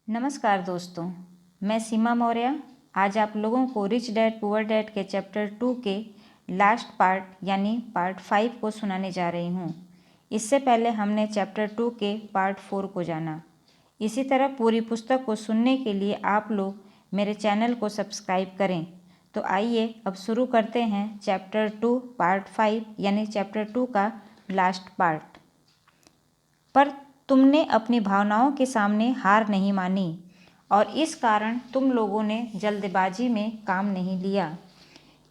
नमस्कार दोस्तों, मैं सीमा मौर्य आज आप लोगों को रिच डैड पुअर डैड के चैप्टर 2 के लास्ट पार्ट यानी पार्ट 5 को सुनाने जा रही हूँ। इससे पहले हमने चैप्टर 2 के पार्ट 4 को जाना। इसी तरह पूरी पुस्तक को सुनने के लिए आप लोग मेरे चैनल को सब्सक्राइब करें। तो आइए अब शुरू करते हैं चैप्टर 2 पार्ट 5 यानी चैप्टर 2 का लास्ट पार्ट। पर तुमने अपनी भावनाओं के सामने हार नहीं मानी और इस कारण तुम लोगों ने जल्दबाजी में काम नहीं लिया।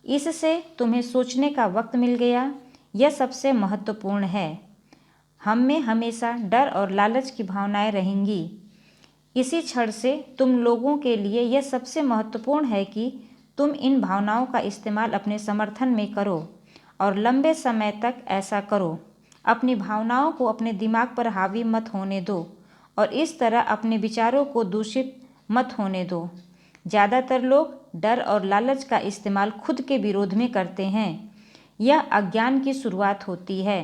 इससे तुम्हें सोचने का वक्त मिल गया। यह सबसे महत्वपूर्ण है। हम में हमेशा डर और लालच की भावनाएं रहेंगी। इसी क्षण से तुम लोगों के लिए यह सबसे महत्वपूर्ण है कि तुम इन भावनाओं का इस्तेमाल अपने समर्थन में करो और लंबे समय तक ऐसा करो। अपनी भावनाओं को अपने दिमाग पर हावी मत होने दो और इस तरह अपने विचारों को दूषित मत होने दो। ज़्यादातर लोग डर और लालच का इस्तेमाल खुद के विरोध में करते हैं। यह अज्ञान की शुरुआत होती है।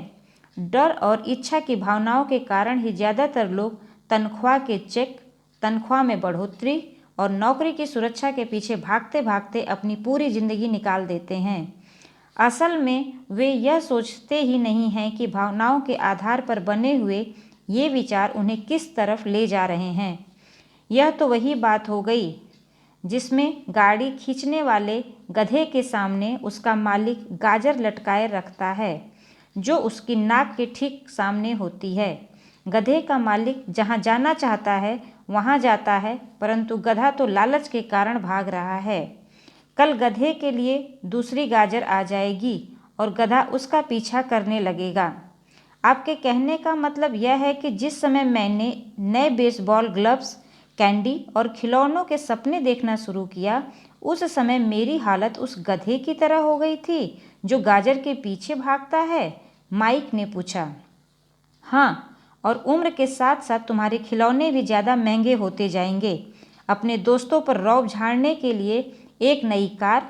डर और इच्छा की भावनाओं के कारण ही ज़्यादातर लोग तनख्वाह के चेक, तनख्वाह में बढ़ोतरी और नौकरी की सुरक्षा के पीछे भागते भागते अपनी पूरी ज़िंदगी निकाल देते हैं। असल में वे यह सोचते ही नहीं हैं कि भावनाओं के आधार पर बने हुए ये विचार उन्हें किस तरफ ले जा रहे हैं। यह तो वही बात हो गई जिसमें गाड़ी खींचने वाले गधे के सामने उसका मालिक गाजर लटकाए रखता है जो उसकी नाक के ठीक सामने होती है। गधे का मालिक जहाँ जाना चाहता है वहाँ जाता है, परंतु गधा तो लालच के कारण भाग रहा है। कल गधे के लिए दूसरी गाजर आ जाएगी और गधा उसका पीछा करने लगेगा। आपके कहने का मतलब यह है कि जिस समय मैंने नए बेसबॉल ग्लव्स, कैंडी और खिलौनों के सपने देखना शुरू किया, उस समय मेरी हालत उस गधे की तरह हो गई थी जो गाजर के पीछे भागता है, माइक ने पूछा। हाँ, और उम्र के साथ साथ तुम्हारे खिलौने भी ज़्यादा महंगे होते जाएंगे। अपने दोस्तों पर रौब झाड़ने के लिए एक नई कार,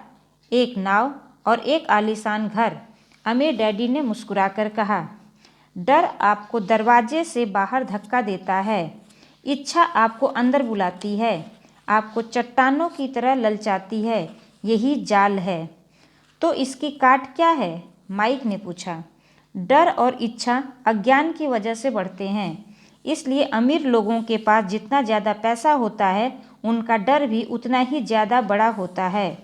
एक नाव और एक आलीशान घर, अमीर डैडी ने मुस्कुराकर कहा। डर आपको दरवाजे से बाहर धक्का देता है। इच्छा आपको अंदर बुलाती है, आपको चट्टानों की तरह ललचाती है। यही जाल है। तो इसकी काट क्या है? माइक ने पूछा। डर और इच्छा अज्ञान की वजह से बढ़ते हैं। इसलिए अमीर लोगों के पास जितना ज़्यादा पैसा होता है, उनका डर भी उतना ही ज़्यादा बड़ा होता है।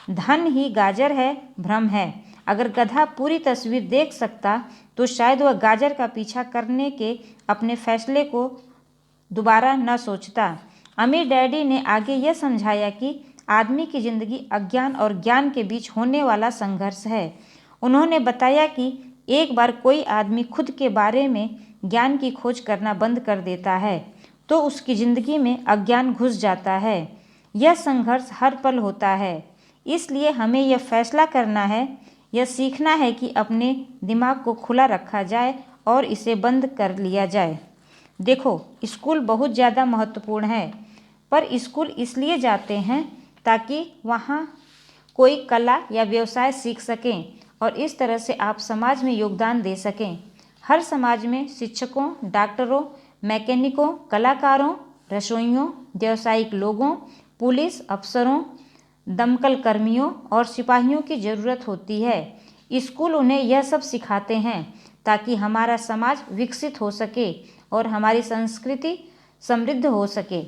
धन ही गाजर है, भ्रम है। अगर गधा पूरी तस्वीर देख सकता तो शायद वह गाजर का पीछा करने के अपने फैसले को दोबारा न सोचता। अमीर डैडी ने आगे यह समझाया कि आदमी की ज़िंदगी अज्ञान और ज्ञान के बीच होने वाला संघर्ष है। उन्होंने बताया कि एक बार कोई आदमी खुद के बारे में ज्ञान की खोज करना बंद कर देता है तो उसकी ज़िंदगी में अज्ञान घुस जाता है। यह संघर्ष हर पल होता है। इसलिए हमें यह फैसला करना है, यह सीखना है कि अपने दिमाग को खुला रखा जाए और इसे बंद कर लिया जाए। देखो, स्कूल बहुत ज़्यादा महत्वपूर्ण है, पर स्कूल इसलिए जाते हैं ताकि वहाँ कोई कला या व्यवसाय सीख सकें और इस तरह से आप समाज में योगदान दे सकें। हर समाज में शिक्षकों, डॉक्टरों, मैकेनिकों, कलाकारों, रसोइयों, व्यावसायिक लोगों, पुलिस अफसरों, दमकल कर्मियों और सिपाहियों की ज़रूरत होती है। स्कूल उन्हें यह सब सिखाते हैं ताकि हमारा समाज विकसित हो सके और हमारी संस्कृति समृद्ध हो सके।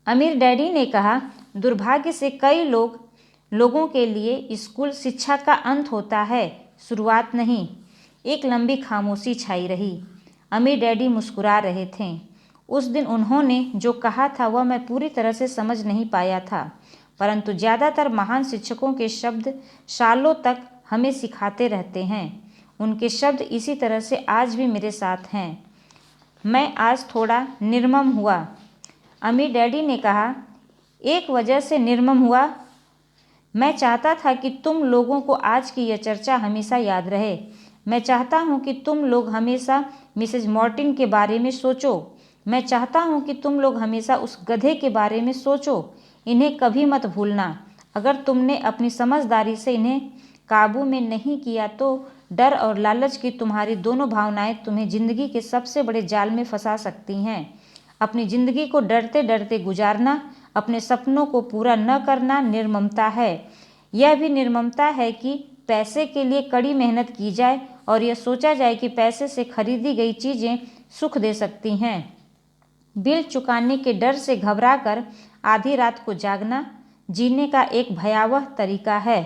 अमीर डैडी ने कहा, दुर्भाग्य से कई लोगों के लिए स्कूल शिक्षा का अंत होता है, शुरुआत नहीं। एक लंबी खामोशी छाई रही। अमीर डैडी मुस्कुरा रहे थे। उस दिन उन्होंने जो कहा था वह मैं पूरी तरह से समझ नहीं पाया था, परंतु ज़्यादातर महान शिक्षकों के शब्द सालों तक हमें सिखाते रहते हैं। उनके शब्द इसी तरह से आज भी मेरे साथ हैं। मैं आज थोड़ा निर्मम हुआ, अमीर डैडी ने कहा। एक वजह से निर्मम हुआ? मैं चाहता था कि तुम लोगों को आज की यह चर्चा हमेशा याद रहे। मैं चाहता हूँ कि तुम लोग हमेशा मिसेज मॉर्टिन के बारे में सोचो। मैं चाहता हूँ कि तुम लोग हमेशा उस गधे के बारे में सोचो। इन्हें कभी मत भूलना। अगर तुमने अपनी समझदारी से इन्हें काबू में नहीं किया तो डर और लालच की तुम्हारी दोनों भावनाएं तुम्हें जिंदगी के सबसे बड़े जाल में फंसा सकती हैं। अपनी जिंदगी को डरते डरते गुजारना, अपने सपनों को पूरा न करना निर्ममता है। यह भी निर्ममता है कि पैसे के लिए कड़ी मेहनत की जाए और यह सोचा जाए कि पैसे से खरीदी गई चीज़ें सुख दे सकती हैं। बिल चुकाने के डर से घबराकर आधी रात को जागना जीने का एक भयावह तरीका है।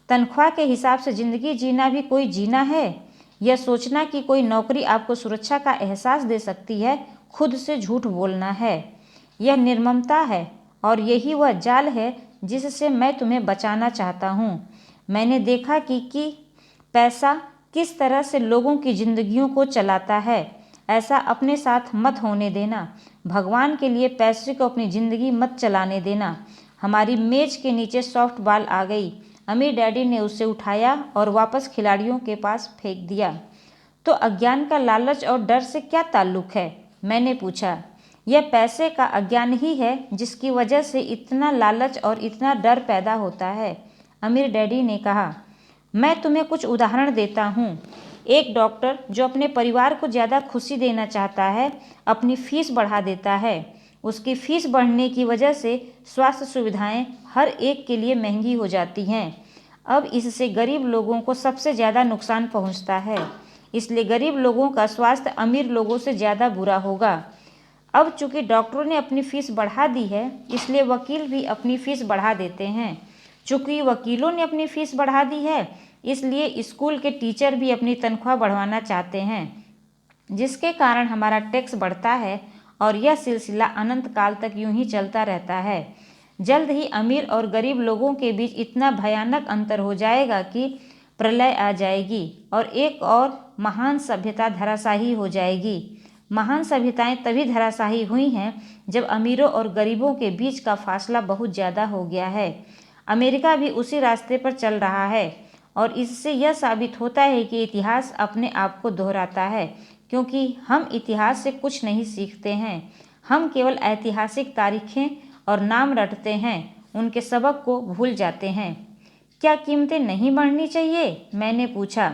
तनख्वाह के हिसाब से ज़िंदगी जीना भी कोई जीना है। यह सोचना कि कोई नौकरी आपको सुरक्षा का एहसास दे सकती है, खुद से झूठ बोलना है। यह निर्ममता है और यही वह जाल है जिससे मैं तुम्हें बचाना चाहता हूँ। मैंने देखा कि पैसा किस तरह से लोगों की जिंदगियों को चलाता है। ऐसा अपने साथ मत होने देना। भगवान के लिए पैसे को अपनी ज़िंदगी मत चलाने देना। हमारी मेज के नीचे सॉफ्ट बॉल आ गई। अमीर डैडी ने उसे उठाया और वापस खिलाड़ियों के पास फेंक दिया। तो अज्ञान का लालच और डर से क्या ताल्लुक है? मैंने पूछा। यह पैसे का अज्ञान ही है जिसकी वजह से इतना लालच और इतना डर पैदा होता है, अमीर डैडी ने कहा। मैं तुम्हें कुछ उदाहरण देता हूँ। एक डॉक्टर जो अपने परिवार को ज़्यादा खुशी देना चाहता है, अपनी फीस बढ़ा देता है। उसकी फीस बढ़ने की वजह से स्वास्थ्य सुविधाएं हर एक के लिए महंगी हो जाती हैं। अब इससे गरीब लोगों को सबसे ज़्यादा नुकसान पहुंचता है। इसलिए गरीब लोगों का स्वास्थ्य अमीर लोगों से ज़्यादा बुरा होगा। अब चूंकि डॉक्टरों ने अपनी फ़ीस बढ़ा दी है, इसलिए वकील भी अपनी फ़ीस बढ़ा देते हैं। चूंकि वकीलों ने अपनी फ़ीस बढ़ा दी है, इसलिए स्कूल के टीचर भी अपनी तनख्वाह बढ़वाना चाहते हैं, जिसके कारण हमारा टैक्स बढ़ता है और यह सिलसिला अनंत काल तक यूं ही चलता रहता है। जल्द ही अमीर और गरीब लोगों के बीच इतना भयानक अंतर हो जाएगा कि प्रलय आ जाएगी और एक और महान सभ्यता धराशायी हो जाएगी। महान सभ्यताएं तभी धराशायी हुई हैं जब अमीरों और गरीबों के बीच का फासला बहुत ज़्यादा हो गया है। अमेरिका भी उसी रास्ते पर चल रहा है और इससे यह साबित होता है कि इतिहास अपने आप को दोहराता है, क्योंकि हम इतिहास से कुछ नहीं सीखते हैं। हम केवल ऐतिहासिक तारीखें और नाम रटते हैं, उनके सबक को भूल जाते हैं। क्या कीमतें नहीं बढ़नी चाहिए? मैंने पूछा।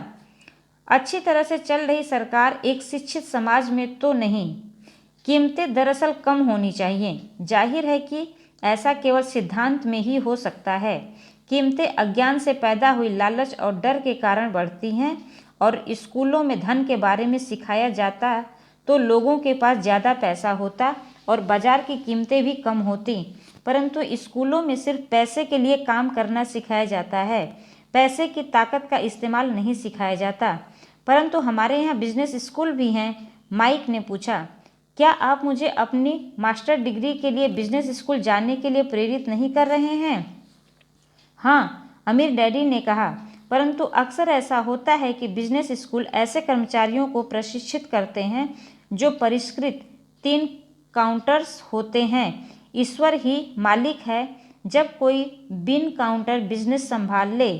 अच्छी तरह से चल रही सरकार, एक शिक्षित समाज में तो नहीं। कीमतें दरअसल कम होनी चाहिए। जाहिर है कि ऐसा केवल सिद्धांत में ही हो सकता है। कीमतें अज्ञान से पैदा हुई लालच और डर के कारण बढ़ती हैं और स्कूलों में धन के बारे में सिखाया जाता तो लोगों के पास ज़्यादा पैसा होता और बाजार की कीमतें भी कम होती। परंतु स्कूलों में सिर्फ पैसे के लिए काम करना सिखाया जाता है, पैसे की ताकत का इस्तेमाल नहीं सिखाया जाता। परंतु हमारे यहाँ बिजनेस स्कूल भी हैं, माइक ने पूछा। क्या आप मुझे अपनी मास्टर डिग्री के लिए बिजनेस स्कूल जाने के लिए प्रेरित नहीं कर रहे हैं? हाँ, अमीर डैडी ने कहा, परंतु अक्सर ऐसा होता है कि बिजनेस स्कूल ऐसे कर्मचारियों को प्रशिक्षित करते हैं जो परिष्कृत 3 काउंटर्स होते हैं। ईश्वर ही मालिक है। जब कोई बिन काउंटर बिजनेस संभाल ले,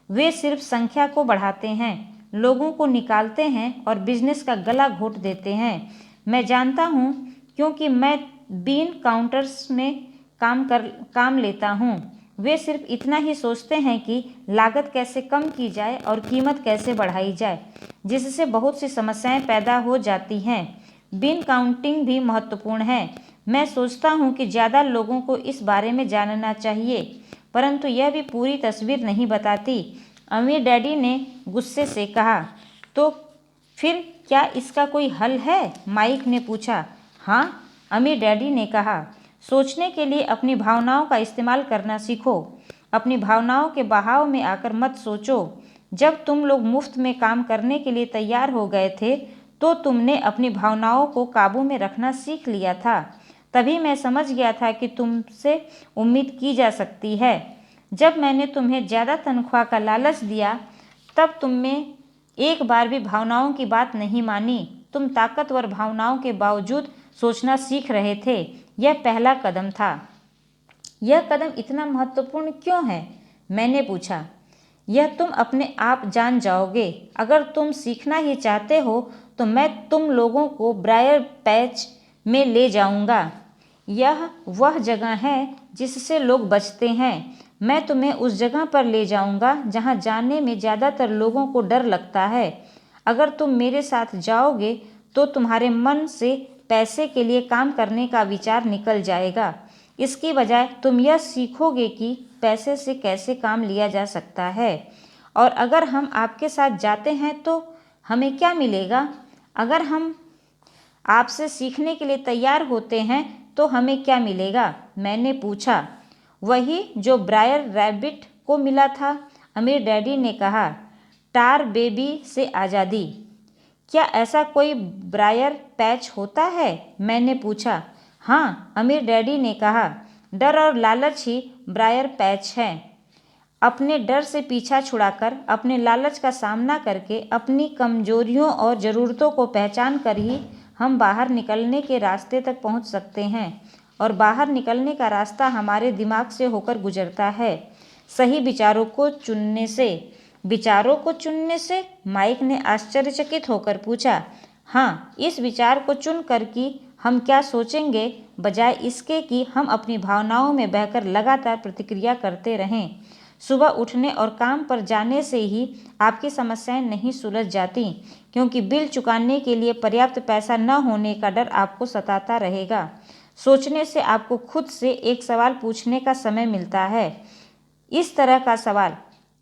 वे सिर्फ संख्या को बढ़ाते हैं, लोगों को निकालते हैं और बिजनेस का गला घोट देते हैं। मैं जानता हूँ, क्योंकि मैं बिन काउंटर्स में काम लेता हूँ। वे सिर्फ इतना ही सोचते हैं कि लागत कैसे कम की जाए और कीमत कैसे बढ़ाई जाए, जिससे बहुत सी समस्याएं पैदा हो जाती हैं। बिन काउंटिंग भी महत्वपूर्ण है। मैं सोचता हूँ कि ज़्यादा लोगों को इस बारे में जानना चाहिए, परंतु यह भी पूरी तस्वीर नहीं बताती, अमीर डैडी ने गुस्से से कहा। तो फिर क्या इसका कोई हल है? माइक ने पूछा। हाँ, अमीर डैडी ने कहा। सोचने के लिए अपनी भावनाओं का इस्तेमाल करना सीखो। अपनी भावनाओं के बहाव में आकर मत सोचो। जब तुम लोग मुफ्त में काम करने के लिए तैयार हो गए थे, तो तुमने अपनी भावनाओं को काबू में रखना सीख लिया था। तभी मैं समझ गया था कि तुमसे उम्मीद की जा सकती है। जब मैंने तुम्हें ज़्यादा तनख्वाह का लालच दिया, तब तुमने एक बार भी भावनाओं की बात नहीं मानी। तुम ताकतवर भावनाओं के बावजूद सोचना सीख रहे थे। यह पहला कदम था। यह कदम इतना महत्वपूर्ण क्यों है? मैंने पूछा। यह तुम अपने आप जान जाओगे। अगर तुम सीखना ही चाहते हो तो मैं तुम लोगों को ब्रायर पैच में ले जाऊंगा। यह वह जगह है जिससे लोग बचते हैं। मैं तुम्हें उस जगह पर ले जाऊंगा जहां जाने में ज़्यादातर लोगों को डर लगता है। अगर तुम मेरे साथ जाओगे तो तुम्हारे मन से पैसे के लिए काम करने का विचार निकल जाएगा। इसकी बजाय तुम यह सीखोगे कि पैसे से कैसे काम लिया जा सकता है। और अगर हम आपके साथ जाते हैं तो हमें क्या मिलेगा? अगर हम आपसे सीखने के लिए तैयार होते हैं तो हमें क्या मिलेगा? मैंने पूछा। वही जो ब्रायर रैबिट को मिला था, अमीर डैडी ने कहा, टार बेबी से आज़ादी। क्या ऐसा कोई ब्रायर पैच होता है? मैंने पूछा। हाँ, अमीर डैडी ने कहा, डर और लालच ही ब्रायर पैच है। अपने डर से पीछा छुड़ाकर, अपने लालच का सामना करके, अपनी कमजोरियों और ज़रूरतों को पहचान कर ही हम बाहर निकलने के रास्ते तक पहुंच सकते हैं। और बाहर निकलने का रास्ता हमारे दिमाग से होकर गुजरता है, सही विचारों को चुनने से। विचारों को चुनने से? माइक ने आश्चर्यचकित होकर पूछा। हाँ, इस विचार को चुन कर कि हम क्या सोचेंगे, बजाय इसके कि हम अपनी भावनाओं में बहकर लगातार प्रतिक्रिया करते रहें। सुबह उठने और काम पर जाने से ही आपकी समस्याएं नहीं सुलझ जाती, क्योंकि बिल चुकाने के लिए पर्याप्त पैसा न होने का डर आपको सताता रहेगा। सोचने से आपको खुद से एक सवाल पूछने का समय मिलता है। इस तरह का सवाल,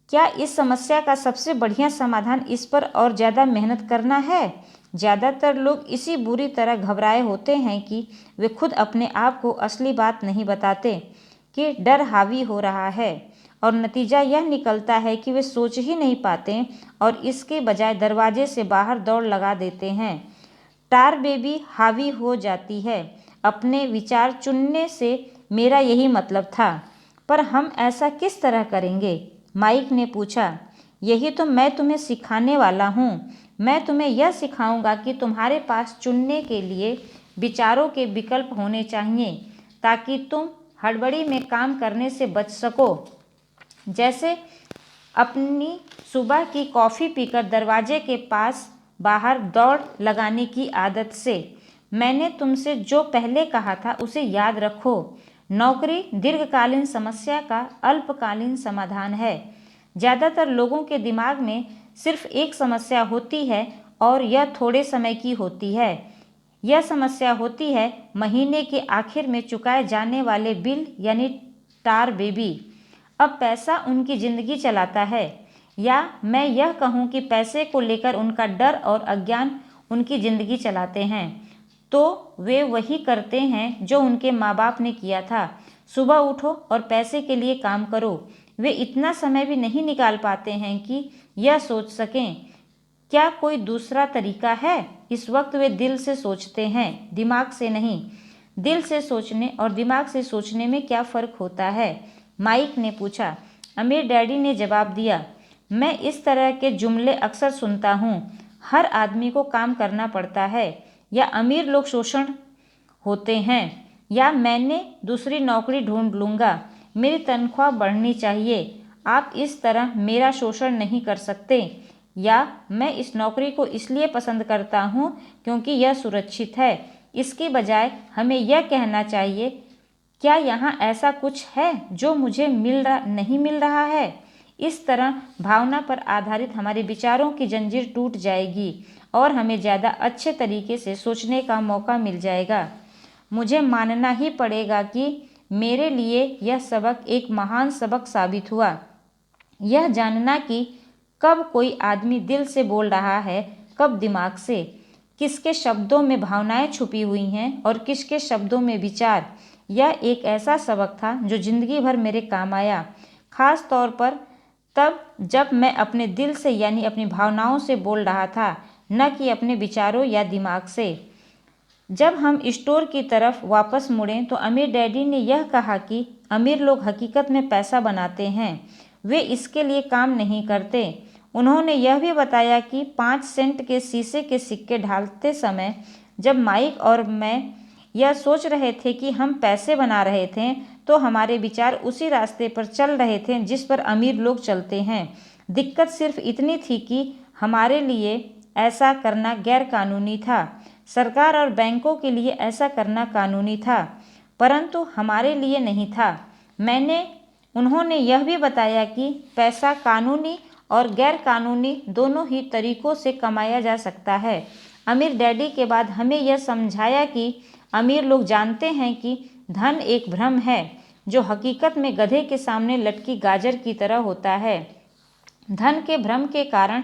क्या इस समस्या का सबसे बढ़िया समाधान इस पर और ज़्यादा मेहनत करना है? ज़्यादातर लोग इसी बुरी तरह घबराए होते हैं कि वे खुद अपने आप को असली बात नहीं बताते कि डर हावी हो रहा है, और नतीजा यह निकलता है कि वे सोच ही नहीं पाते और इसके बजाय दरवाजे से बाहर दौड़ लगा देते हैं। टार बेबी हावी हो जाती है। अपने विचार चुनने से मेरा यही मतलब था। पर हम ऐसा किस तरह करेंगे? माइक ने पूछा। यही तो मैं तुम्हें सिखाने वाला हूँ। मैं तुम्हें यह सिखाऊंगा कि तुम्हारे पास चुनने के लिए विचारों के विकल्प होने चाहिए, ताकि तुम हड़बड़ी में काम करने से बच सको। जैसे अपनी सुबह की कॉफ़ी पीकर दरवाजे के पास बाहर दौड़ लगाने की आदत से। मैंने तुमसे जो पहले कहा था उसे याद रखो। नौकरी दीर्घकालीन समस्या का अल्पकालीन समाधान है। ज़्यादातर लोगों के दिमाग में सिर्फ एक समस्या होती है और यह थोड़े समय की होती है। यह समस्या होती है महीने के आखिर में चुकाए जाने वाले बिल, यानी टार बेबी। अब पैसा उनकी ज़िंदगी चलाता है, या मैं यह कहूँ कि पैसे को लेकर उनका डर और अज्ञान उनकी ज़िंदगी चलाते हैं। तो वे वही करते हैं जो उनके माँ बाप ने किया था। सुबह उठो और पैसे के लिए काम करो। वे इतना समय भी नहीं निकाल पाते हैं कि यह सोच सकें, क्या कोई दूसरा तरीका है? इस वक्त वे दिल से सोचते हैं, दिमाग से नहीं। दिल से सोचने और दिमाग से सोचने में क्या फ़र्क होता है? माइक ने पूछा। अमीर डैडी ने जवाब दिया, मैं इस तरह के जुमले अक्सर सुनता हूँ, हर आदमी को काम करना पड़ता है, या अमीर लोग शोषण होते हैं, या मैंने दूसरी नौकरी ढूंढ लूँगा, मेरी तनख्वाह बढ़नी चाहिए, आप इस तरह मेरा शोषण नहीं कर सकते, या मैं इस नौकरी को इसलिए पसंद करता हूँ क्योंकि यह सुरक्षित है। इसके बजाय हमें यह कहना चाहिए, क्या यहाँ ऐसा कुछ है जो मुझे नहीं मिल रहा है? इस तरह भावना पर आधारित हमारे विचारों की जंजीर टूट जाएगी और हमें ज़्यादा अच्छे तरीके से सोचने का मौका मिल जाएगा। मुझे मानना ही पड़ेगा कि मेरे लिए यह सबक एक महान सबक साबित हुआ। यह जानना कि कब कोई आदमी दिल से बोल रहा है, कब दिमाग से, किसके शब्दों में भावनाएं छुपी हुई हैं और किसके शब्दों में विचार। यह एक ऐसा सबक था जो जिंदगी भर मेरे काम आया, खास तौर पर तब जब मैं अपने दिल से यानी अपनी भावनाओं से बोल रहा था, न कि अपने विचारों या दिमाग से। जब हम स्टोर की तरफ वापस मुड़ें तो अमीर डैडी ने यह कहा कि अमीर लोग हकीकत में पैसा बनाते हैं, वे इसके लिए काम नहीं करते। उन्होंने यह भी बताया कि 5 सेंट के शीशे के सिक्के ढालते समय जब माइक और मैं यह सोच रहे थे कि हम पैसे बना रहे थे, तो हमारे विचार उसी रास्ते पर चल रहे थे जिस पर अमीर लोग चलते हैं। दिक्कत सिर्फ इतनी थी कि हमारे लिए ऐसा करना गैर कानूनी था। सरकार और बैंकों के लिए ऐसा करना कानूनी था, परंतु हमारे लिए नहीं था। उन्होंने यह भी बताया कि पैसा कानूनी और गैर कानूनी दोनों ही तरीकों से कमाया जा सकता है। अमीर डैडी के बाद हमें यह समझाया कि अमीर लोग जानते हैं कि धन एक भ्रम है जो हकीकत में गधे के सामने लटकी गाजर की तरह होता है। धन के भ्रम के कारण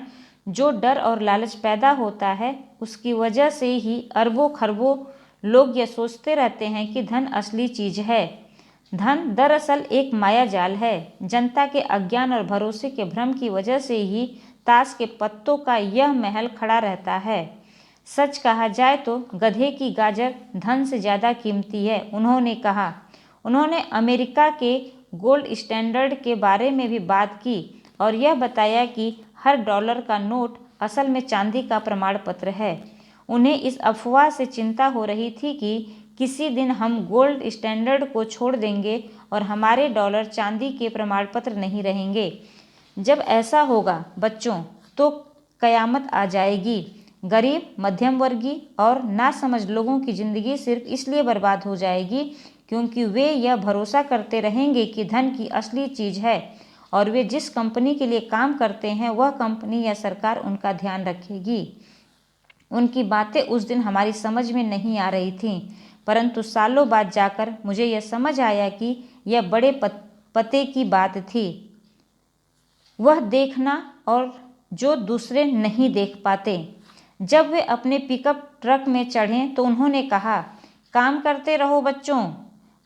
जो डर और लालच पैदा होता है उसकी वजह से ही अरबों खरबों लोग यह सोचते रहते हैं कि धन असली चीज है। धन दरअसल एक माया जाल है। जनता के अज्ञान और भरोसे के भ्रम की वजह से ही ताश के पत्तों का यह महल खड़ा रहता है। सच कहा जाए तो गधे की गाजर धन से ज़्यादा कीमती है, उन्होंने कहा। उन्होंने अमेरिका के गोल्ड स्टैंडर्ड के बारे में भी बात की और यह बताया कि हर डॉलर का नोट असल में चांदी का प्रमाण पत्र है। उन्हें इस अफवाह से चिंता हो रही थी कि किसी दिन हम गोल्ड स्टैंडर्ड को छोड़ देंगे और हमारे डॉलर चांदी के प्रमाण पत्र नहीं रहेंगे। जब ऐसा होगा बच्चों तो कयामत आ जाएगी। गरीब, मध्यम वर्गीय और नासमझ लोगों की ज़िंदगी सिर्फ इसलिए बर्बाद हो जाएगी क्योंकि वे यह भरोसा करते रहेंगे कि धन की असली चीज़ है और वे जिस कंपनी के लिए काम करते हैं वह कंपनी या सरकार उनका ध्यान रखेगी। उनकी बातें उस दिन हमारी समझ में नहीं आ रही थीं, परंतु सालों बाद जाकर मुझे यह समझ आया कि यह बड़े पते की बात थी। वह देखना और जो दूसरे नहीं देख पाते। जब वे अपने पिकअप ट्रक में चढ़े तो उन्होंने कहा, काम करते रहो बच्चों,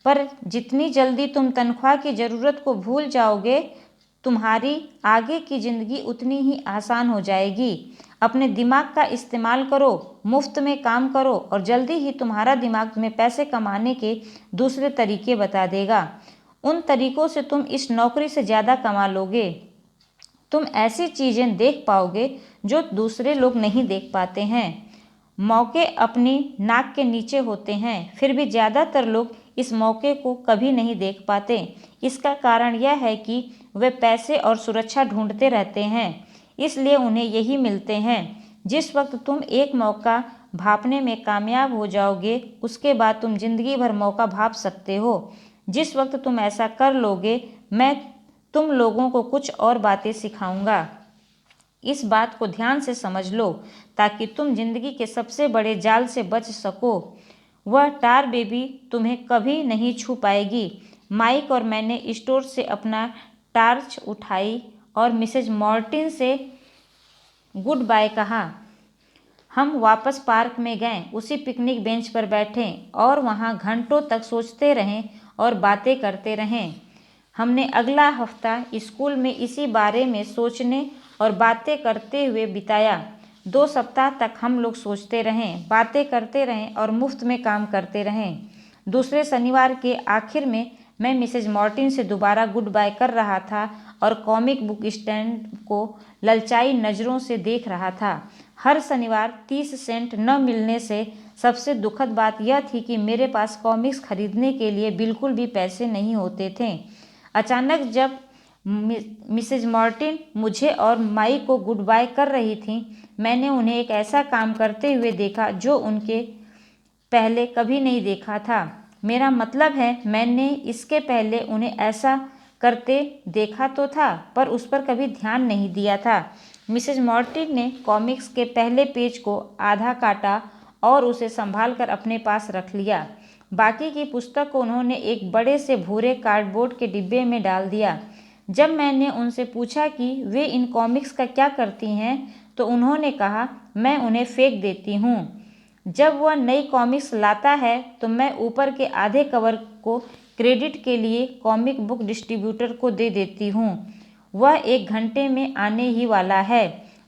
पर जितनी जल्दी तुम तनख्वाह की ज़रूरत को भूल जाओगे तुम्हारी आगे की ज़िंदगी उतनी ही आसान हो जाएगी। अपने दिमाग का इस्तेमाल करो, मुफ्त में काम करो और जल्दी ही तुम्हारा दिमाग तुम्हें पैसे कमाने के दूसरे तरीके बता देगा। उन तरीकों से तुम इस नौकरी से ज़्यादा कमा लोगे। तुम ऐसी चीज़ें देख पाओगे जो दूसरे लोग नहीं देख पाते हैं। मौके अपनी नाक के नीचे होते हैं, फिर भी ज़्यादातर लोग इस मौके को कभी नहीं देख पाते। इसका कारण यह है कि वे पैसे और सुरक्षा ढूंढते रहते हैं, इसलिए उन्हें यही मिलते हैं। जिस वक्त तुम एक मौका भांपने में कामयाब हो जाओगे उसके बाद तुम जिंदगी भर मौका भांप सकते हो। जिस वक्त तुम ऐसा कर लोगे मैं तुम लोगों को कुछ और बातें सिखाऊंगा। इस बात को ध्यान से समझ लो ताकि तुम जिंदगी के सबसे बड़े जाल से बच सको। वह टार बेबी तुम्हें कभी नहीं छू पाएगी। माइक और मैंने स्टोर से अपना टार्च उठाई और मिसेज मॉर्टिन से गुड बाय कहा। हम वापस पार्क में गए, उसी पिकनिक बेंच पर बैठे और वहाँ घंटों तक सोचते रहें और बातें करते रहें। हमने अगला हफ्ता स्कूल में इसी बारे में सोचने और बातें करते हुए बिताया। 2 सप्ताह तक हम लोग सोचते रहें, बातें करते रहें और मुफ्त में काम करते रहें। दूसरे शनिवार के आखिर में मैं मिसेज मॉर्टिन से दोबारा गुड बाय कर रहा था और कॉमिक बुक स्टैंड को ललचाई नज़रों से देख रहा था। हर शनिवार 30 सेंट न मिलने से सबसे दुखद बात यह थी कि मेरे पास कॉमिक्स खरीदने के लिए बिल्कुल भी पैसे नहीं होते थे। अचानक जब मिसेज मॉर्टिन मुझे और माई को गुड बाय कर रही थी, मैंने उन्हें एक ऐसा काम करते हुए देखा जो उनके पहले कभी नहीं देखा था। मेरा मतलब है मैंने इसके पहले उन्हें ऐसा करते देखा तो था पर उस पर कभी ध्यान नहीं दिया था। मिसेज मॉर्टिन ने कॉमिक्स के पहले पेज को आधा काटा और उसे संभाल कर अपने पास रख लिया। बाकी की पुस्तक को उन्होंने एक बड़े से भूरे कार्डबोर्ड के डिब्बे में डाल दिया। जब मैंने उनसे पूछा कि वे इन कॉमिक्स का क्या करती हैं तो उन्होंने कहा, मैं उन्हें फेंक देती हूँ। जब वह नई कॉमिक्स लाता है तो मैं ऊपर के आधे कवर को क्रेडिट के लिए कॉमिक बुक डिस्ट्रीब्यूटर को दे देती हूँ। वह 1 घंटे में आने ही वाला है।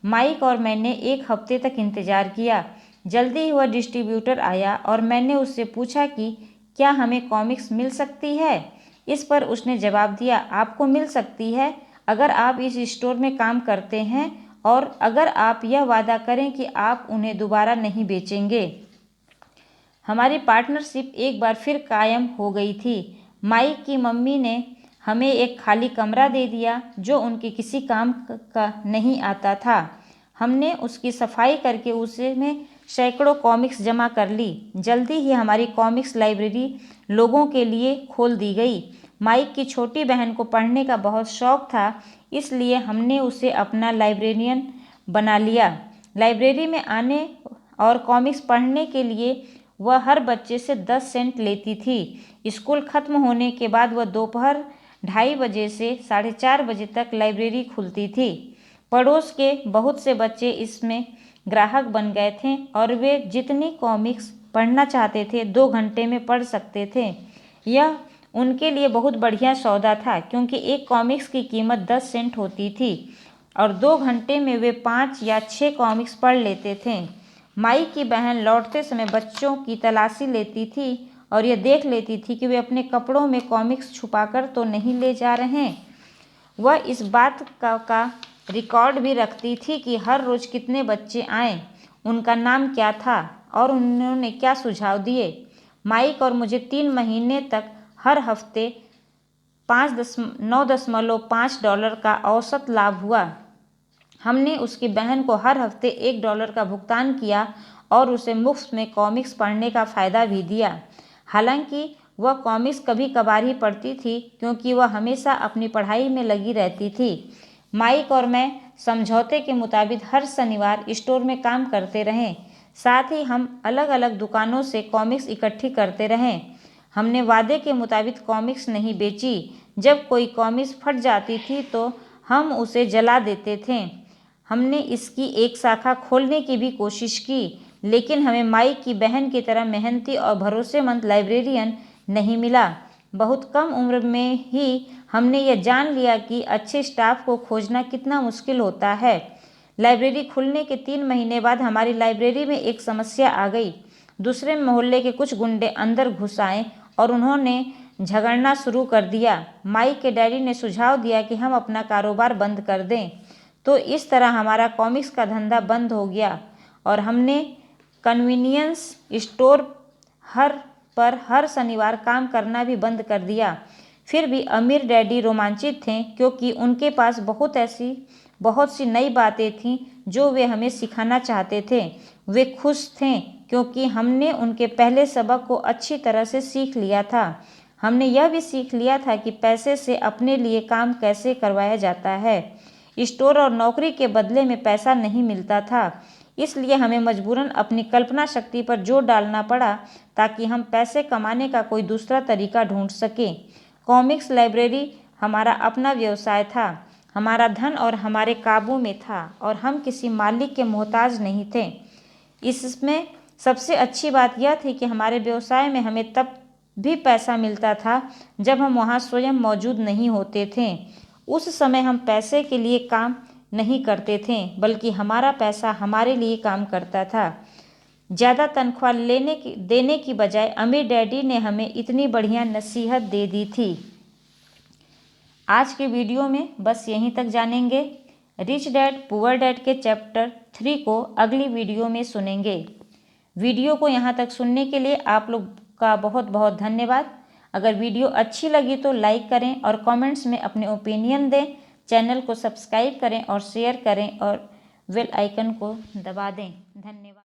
माइक और मैंने 1 हफ्ते तक इंतज़ार किया। जल्दी ही वह डिस्ट्रीब्यूटर आया और मैंने उससे पूछा कि क्या हमें कॉमिक्स मिल सकती है। इस पर उसने जवाब दिया, आपको मिल सकती है अगर आप इस स्टोर में काम करते हैं और अगर आप यह वादा करें कि आप उन्हें दोबारा नहीं बेचेंगे। हमारी पार्टनरशिप एक बार फिर कायम हो गई थी। माइक की मम्मी ने हमें एक खाली कमरा दे दिया जो उनके किसी काम का नहीं आता था। हमने उसकी सफाई करके उसमें सैकड़ों कॉमिक्स जमा कर ली। जल्दी ही हमारी कॉमिक्स लाइब्रेरी लोगों के लिए खोल दी गई। माइक की छोटी बहन को पढ़ने का बहुत शौक था, इसलिए हमने उसे अपना लाइब्रेरियन बना लिया। लाइब्रेरी में और कॉमिक्स पढ़ने के लिए वह हर बच्चे से 10 सेंट लेती थी। स्कूल खत्म होने के बाद वह दोपहर 2:30 बजे से 4:30 बजे तक लाइब्रेरी खुलती थी। पड़ोस के बहुत से बच्चे इसमें ग्राहक बन गए थे और वे जितनी कॉमिक्स पढ़ना चाहते थे 2 घंटे में पढ़ सकते थे। यह उनके लिए बहुत बढ़िया सौदा था, क्योंकि एक कॉमिक्स की कीमत 10 सेंट होती थी और 2 घंटे में वे 5 या 6 कॉमिक्स पढ़ लेते थे। माई की बहन लौटते समय बच्चों की तलाशी लेती थी और यह देख लेती थी कि वे अपने कपड़ों में कॉमिक्स छुपाकर तो नहीं ले जा रहे। वह इस बात का रिकॉर्ड भी रखती थी कि हर रोज़ कितने बच्चे आए, उनका नाम क्या था और उन्होंने क्या सुझाव दिए। माइक और मुझे 3 महीने तक हर हफ्ते $9.5 का औसत लाभ हुआ। हमने उसकी बहन को हर हफ्ते $1 का भुगतान किया और उसे मुफ्त में कॉमिक्स पढ़ने का फ़ायदा भी दिया। हालांकि वह कॉमिक्स कभी कभार ही पढ़ती थी, क्योंकि वह हमेशा अपनी पढ़ाई में लगी रहती थी। माइक और मैं समझौते के मुताबिक हर शनिवार स्टोर में काम करते रहें। साथ ही हम अलग अलग दुकानों से कॉमिक्स इकट्ठी करते रहें। हमने वादे के मुताबिक कॉमिक्स नहीं बेची। जब कोई कॉमिक्स फट जाती थी तो हम उसे जला देते थे। हमने इसकी एक शाखा खोलने की भी कोशिश की, लेकिन हमें माइक की बहन की तरह मेहनती और भरोसेमंद लाइब्रेरियन नहीं मिला। बहुत कम उम्र में ही हमने यह जान लिया कि अच्छे स्टाफ को खोजना कितना मुश्किल होता है। लाइब्रेरी खुलने के 3 महीने बाद हमारी लाइब्रेरी में एक समस्या आ गई। दूसरे मोहल्ले के कुछ गुंडे अंदर घुस आए और उन्होंने झगड़ना शुरू कर दिया। माइक के डैडी ने सुझाव दिया कि हम अपना कारोबार बंद कर दें। तो इस तरह हमारा कॉमिक्स का धंधा बंद हो गया और हमने कन्वीनियंस स्टोर पर हर शनिवार काम करना भी बंद कर दिया। फिर भी अमीर डैडी रोमांचित थे, क्योंकि उनके पास बहुत सी नई बातें थीं जो वे हमें सिखाना चाहते थे। वे खुश थे क्योंकि हमने उनके पहले सबक को अच्छी तरह से सीख लिया था। हमने यह भी सीख लिया था कि पैसे से अपने लिए काम कैसे करवाया जाता है। स्टोर और नौकरी के बदले में पैसा नहीं मिलता था, इसलिए हमें मजबूरन अपनी कल्पना शक्ति पर जोर डालना पड़ा ताकि हम पैसे कमाने का कोई दूसरा तरीका ढूंढ सकें। कॉमिक्स लाइब्रेरी हमारा अपना व्यवसाय था। हमारा धन और हमारे काबू में था और हम किसी मालिक के मोहताज नहीं थे। इसमें सबसे अच्छी बात यह थी कि हमारे व्यवसाय में हमें तब भी पैसा मिलता था जब हम वहाँ स्वयं मौजूद नहीं होते थे। उस समय हम पैसे के लिए काम नहीं करते थे, बल्कि हमारा पैसा हमारे लिए काम करता था। ज़्यादा तनख्वाह देने की बजाय अमीर डैडी ने हमें इतनी बढ़िया नसीहत दे दी थी। आज के वीडियो में बस यहीं तक जानेंगे। रिच डैड पुअर डैड के चैप्टर 3 को अगली वीडियो में सुनेंगे। वीडियो को यहाँ तक सुनने के लिए आप लोग का बहुत बहुत धन्यवाद। अगर वीडियो अच्छी लगी तो लाइक करें और कमेंट्स में अपने ओपिनियन दें। चैनल को सब्सक्राइब करें और शेयर करें और बेल आइकन को दबा दें। धन्यवाद।